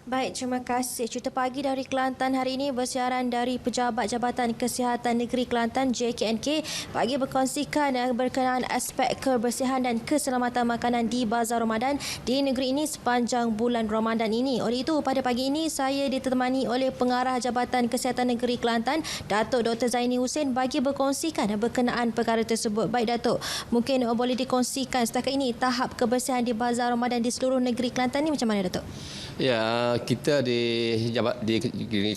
Baik, terima kasih. Cerita pagi dari Kelantan hari ini bersiaran dari Pejabat Jabatan Kesihatan Negeri Kelantan JKNK bagi berkongsikan berkenaan aspek kebersihan dan keselamatan makanan di Bazar Ramadan di negeri ini sepanjang bulan Ramadan ini. Oleh itu, pada pagi ini saya ditemani oleh Pengarah Jabatan Kesihatan Negeri Kelantan, Datuk Dr. Zaini Hussein bagi berkongsikan berkenaan perkara tersebut. Baik Datuk, mungkin boleh dikongsikan setakat ini tahap kebersihan di Bazar Ramadan di seluruh negeri Kelantan ini macam mana Datuk? Ya, kita di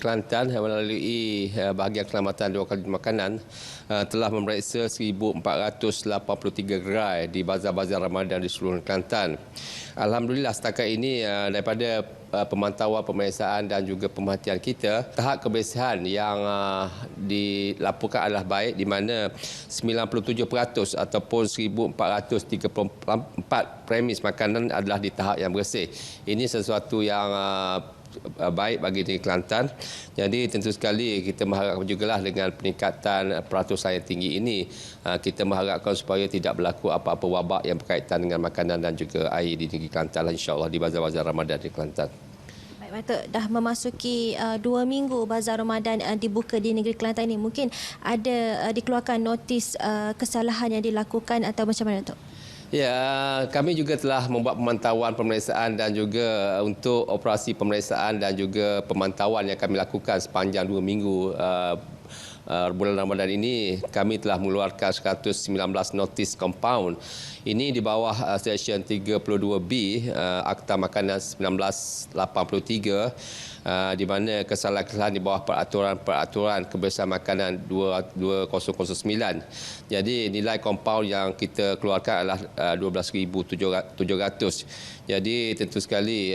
Kelantan melalui bahagian keselamatan dua kali makanan telah memeriksa 1,483 gerai di bazar-bazar Ramadan di seluruh Kelantan. Alhamdulillah setakat ini daripada pemantauan, pemeriksaan dan juga pemerhatian kita, tahap kebersihan yang dilaporkan adalah baik di mana 97% ataupun 1,434 premis makanan adalah di tahap yang bersih. Ini sesuatu yang baik bagi negeri Kelantan. Jadi tentu sekali kita mengharapkan jugalah dengan peningkatan peratusan yang tinggi ini, kita mengharapkan supaya tidak berlaku apa-apa wabak yang berkaitan dengan makanan dan juga air di negeri Kelantan, insya-Allah di bazar-bazar Ramadan di Kelantan. Baik Datuk, dah memasuki 2 minggu bazar Ramadan dibuka di negeri Kelantan ini. Mungkin ada dikeluarkan notis kesalahan yang dilakukan atau macam mana Datuk? Ya, kami juga telah membuat pemantauan pemeriksaan dan juga untuk operasi pemeriksaan dan juga pemantauan yang kami lakukan sepanjang 2 minggu bulan Ramadan ini. Kami telah mengeluarkan 119 notis compound. Ini di bawah Seksyen 32B Akta Makanan 1983, di mana kesalahan-kesalahan di bawah peraturan kebersihan makanan 2009. Jadi nilai compound yang kita keluarkan adalah 12,700. Jadi tentu sekali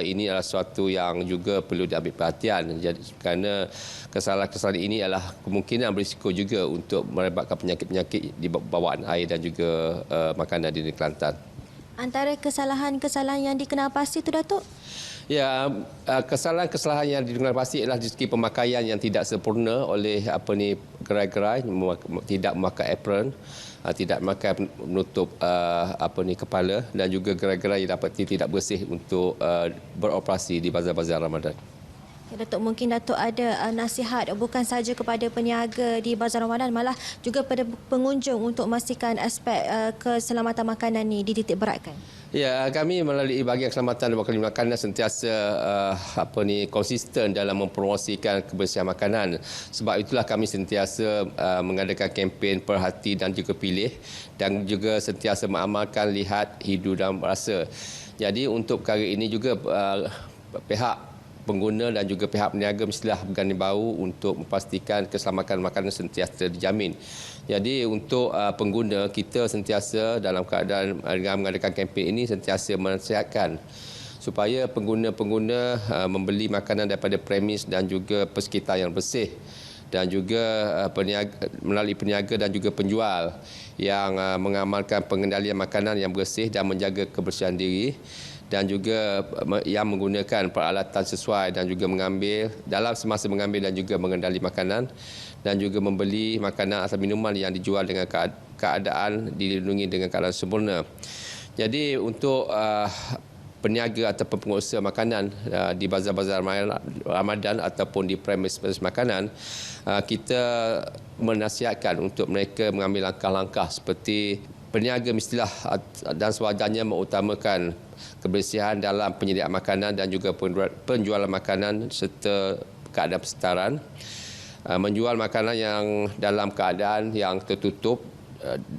ini adalah sesuatu yang juga perlu diambil perhatian. Jadi kerana kesalahan-kesalahan ini adalah kemungkinan berisiko juga untuk merebakkan penyakit-penyakit di bawaan air dan juga makanan di negeri Kelantan. Antara kesalahan-kesalahan yang dikenal pasti itu Datuk? Ya, kesalahan-kesalahan yang dikenal pasti adalah dari segi pemakaian yang tidak sempurna oleh gerai-gerai, tidak memakai apron, tidak memakai penutup kepala, dan juga gerai-gerai yang dapati tidak bersih untuk beroperasi di bazar-bazar Ramadan. Ya, Datuk, mungkin Datuk ada nasihat bukan sahaja kepada peniaga di Bazar Ramadan, malah juga pada pengunjung untuk memastikan aspek keselamatan makanan ini dititik beratkan. Ya, kami melalui bahagian keselamatan dan makanan makanan sentiasa konsisten dalam mempromosikan kebersihan makanan. Sebab itulah kami sentiasa mengadakan kempen perhati dan juga pilih, dan juga sentiasa mengamalkan lihat, hidu dan rasa. Jadi untuk perkara ini juga pihak pengguna dan juga pihak peniaga mestilah berganding bahu untuk memastikan keselamatan makanan sentiasa dijamin. Jadi untuk pengguna, kita sentiasa dalam keadaan dengan mengadakan kempen ini sentiasa menasihatkan supaya pengguna-pengguna membeli makanan daripada premis dan juga persekitar yang bersih, dan juga melalui peniaga dan juga penjual yang mengamalkan pengendalian makanan yang bersih dan menjaga kebersihan diri, dan juga yang menggunakan peralatan sesuai dan juga mengambil dalam semasa mengambil dan juga mengendali makanan, dan juga membeli makanan atau minuman yang dijual dengan keadaan dilindungi dengan keadaan sempurna. Jadi untuk peniaga ataupun pengusaha makanan di bazar-bazar Ramadan ataupun di premis makanan, kita menasihatkan untuk mereka mengambil langkah-langkah seperti peniaga mestilah dan sewajarnya mengutamakan kebersihan dalam penyediaan makanan dan juga penjualan makanan serta keadaan persekitaran. Menjual makanan yang dalam keadaan yang tertutup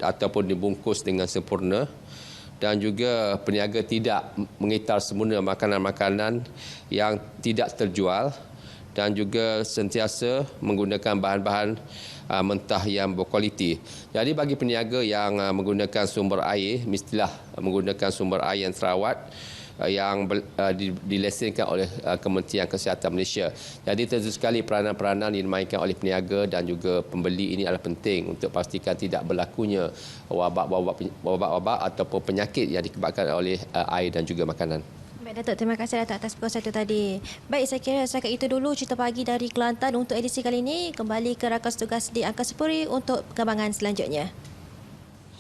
ataupun dibungkus dengan sempurna, dan juga peniaga tidak mengitar semula makanan-makanan yang tidak terjual, dan juga sentiasa menggunakan bahan-bahan mentah yang berkualiti. Jadi bagi peniaga yang menggunakan sumber air, mestilah menggunakan sumber air yang terawat yang dilesenkan oleh Kementerian Kesihatan Malaysia. Jadi tentu sekali peranan-peranan yang dimainkan oleh peniaga dan juga pembeli ini adalah penting untuk pastikan tidak berlakunya wabak-wabak ataupun penyakit yang disebabkan oleh air dan juga makanan. Baik Datuk, terima kasih Datuk atas perkongsian tadi. Baik, saya kira setakat itu dulu cerita pagi dari Kelantan untuk edisi kali ini. Kembali ke rakan tugas di Angkasa Puri untuk perkembangan selanjutnya.